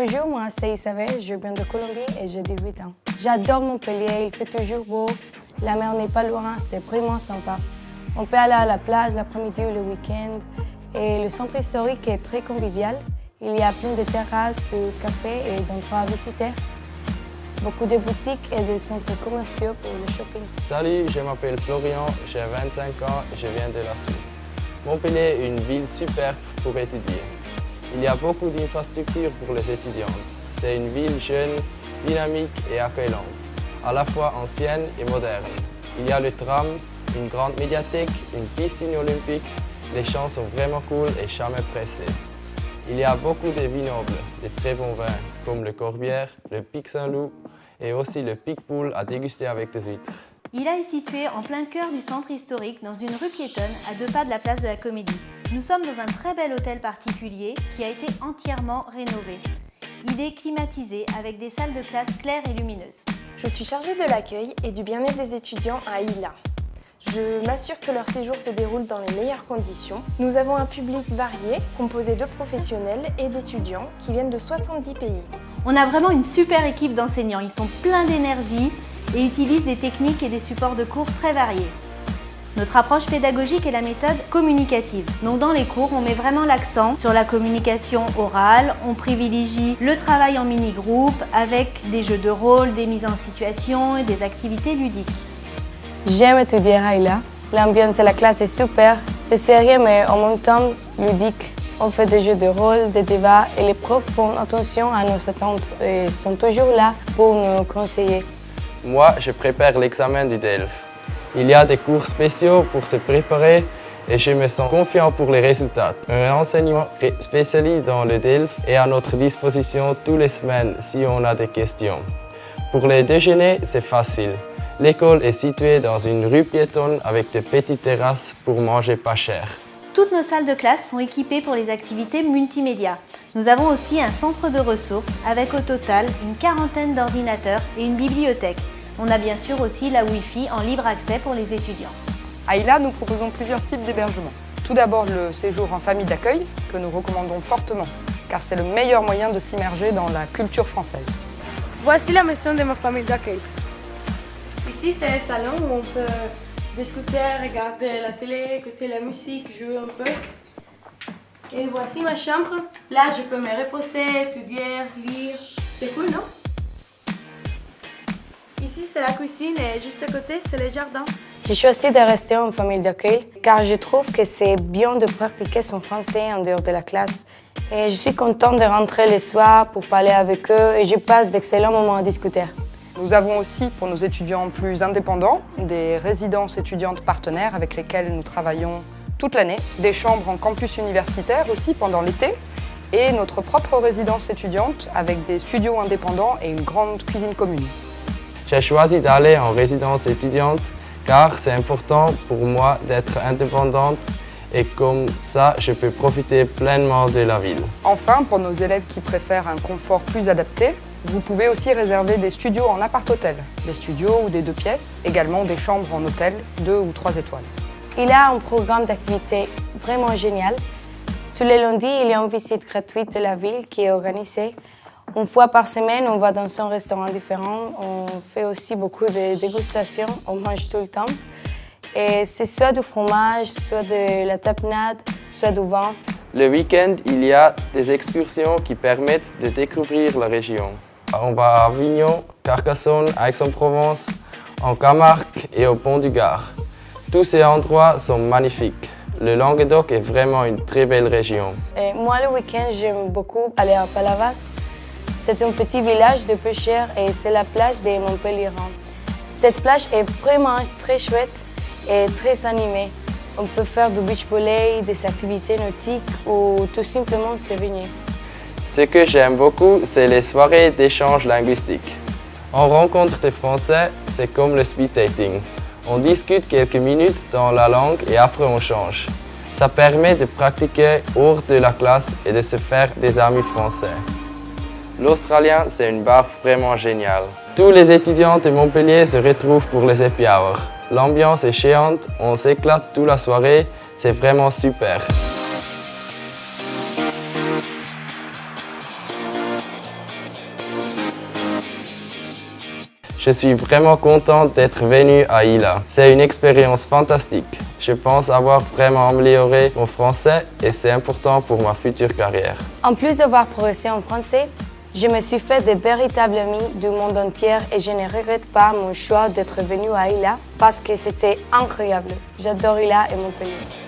Bonjour, moi c'est Isabelle, je viens de Colombie et j'ai 18 ans. J'adore Montpellier, il fait toujours beau, la mer n'est pas loin, c'est vraiment sympa. On peut aller à la plage l'après-midi ou le week-end et le centre historique est très convivial. Il y a plein de terrasses, de cafés et d'endroits à visiter. Beaucoup de boutiques et de centres commerciaux pour le shopping. Salut, je m'appelle Florian, j'ai 25 ans et je viens de la Suisse. Montpellier est une ville superbe pour étudier. Il y a beaucoup d'infrastructures pour les étudiants. C'est une ville jeune, dynamique et accueillante, à la fois ancienne et moderne. Il y a le tram, une grande médiathèque, une piscine olympique. Les champs sont vraiment cool et jamais pressés. Il y a beaucoup de vignobles, de très bons vins, comme le Corbière, le Pic Saint-Loup et aussi le Pic Poule à déguster avec des huîtres. Ila est situé en plein cœur du centre historique, dans une rue piétonne, à 2 pas de la place de la Comédie. Nous sommes dans un très bel hôtel particulier qui a été entièrement rénové. Il est climatisé avec des salles de classe claires et lumineuses. Je suis chargée de l'accueil et du bien-être des étudiants à Ila. Je m'assure que leur séjour se déroule dans les meilleures conditions. Nous avons un public varié, composé de professionnels et d'étudiants qui viennent de 70 pays. On a vraiment une super équipe d'enseignants. Ils sont pleins d'énergie et utilisent des techniques et des supports de cours très variés. Notre approche pédagogique est la méthode communicative. Donc dans les cours, on met vraiment l'accent sur la communication orale, on privilégie le travail en mini-groupe avec des jeux de rôle, des mises en situation et des activités ludiques. J'aime étudier à Ila. L'ambiance de la classe est super. C'est sérieux mais en même temps ludique. On fait des jeux de rôle, des débats et les profs font attention à nos attentes et sont toujours là pour nous conseiller. Moi, je prépare l'examen du DELF. Il y a des cours spéciaux pour se préparer et je me sens confiant pour les résultats. Un enseignant spécialiste dans le DELF est à notre disposition toutes les semaines si on a des questions. Pour les déjeuners, c'est facile. L'école est située dans une rue piétonne avec de petites terrasses pour manger pas cher. Toutes nos salles de classe sont équipées pour les activités multimédia. Nous avons aussi un centre de ressources avec au total une quarantaine d'ordinateurs et une bibliothèque. On a bien sûr aussi la Wi-Fi en libre accès pour les étudiants. À Ila, nous proposons plusieurs types d'hébergement. Tout d'abord, le séjour en famille d'accueil, que nous recommandons fortement, car c'est le meilleur moyen de s'immerger dans la culture française. Voici la maison de ma famille d'accueil. Ici, c'est le salon où on peut discuter, regarder la télé, écouter la musique, jouer un peu. Et voici ma chambre. Là, je peux me reposer, étudier, lire. C'est cool, non? Ici, c'est la cuisine et juste à côté, c'est le jardin. J'ai choisi de rester en famille d'accueil car je trouve que c'est bien de pratiquer son français en dehors de la classe. Et je suis contente de rentrer le soir pour parler avec eux et je passe d'excellents moments à discuter. Nous avons aussi, pour nos étudiants plus indépendants, des résidences étudiantes partenaires avec lesquelles nous travaillons toute l'année, des chambres en campus universitaire aussi pendant l'été, et notre propre résidence étudiante avec des studios indépendants et une grande cuisine commune. J'ai choisi d'aller en résidence étudiante car c'est important pour moi d'être indépendante et comme ça, je peux profiter pleinement de la ville. Enfin, pour nos élèves qui préfèrent un confort plus adapté, vous pouvez aussi réserver des studios en appart-hôtel, des studios ou des 2 pièces, également des chambres en hôtel 2 ou 3 étoiles. Il a un programme d'activité vraiment génial. Tous les lundis, il y a une visite gratuite de la ville qui est organisée. Une fois par semaine, on va dans un restaurant différent. On fait aussi beaucoup de dégustations. On mange tout le temps. Et c'est soit du fromage, soit de la tapenade, soit du vin. Le week-end, il y a des excursions qui permettent de découvrir la région. On va à Avignon, Carcassonne, Aix-en-Provence, en Camargue et au Pont du Gard. Tous ces endroits sont magnifiques. Le Languedoc est vraiment une très belle région. Et moi, le week-end, j'aime beaucoup aller à Palavas. C'est un petit village de pêcheurs et c'est la plage de Montpellier. Cette plage est vraiment très chouette et très animée. On peut faire du beach volley, des activités nautiques ou tout simplement se baigner. Ce que j'aime beaucoup, c'est les soirées d'échange linguistique. On rencontre des Français, c'est comme le speed dating. On discute quelques minutes dans la langue et après on change. Ça permet de pratiquer hors de la classe et de se faire des amis français. L'Australien, c'est une barre vraiment géniale. Tous les étudiants de Montpellier se retrouvent pour les happy hours. L'ambiance est chiante, on s'éclate toute la soirée, c'est vraiment super. Je suis vraiment contente d'être venue à ILA. C'est une expérience fantastique. Je pense avoir vraiment amélioré mon français et c'est important pour ma future carrière. En plus d'avoir progressé en français, je me suis fait de véritables amis du monde entier et je ne regrette pas mon choix d'être venue à ILA parce que c'était incroyable. J'adore ILA et Montpellier.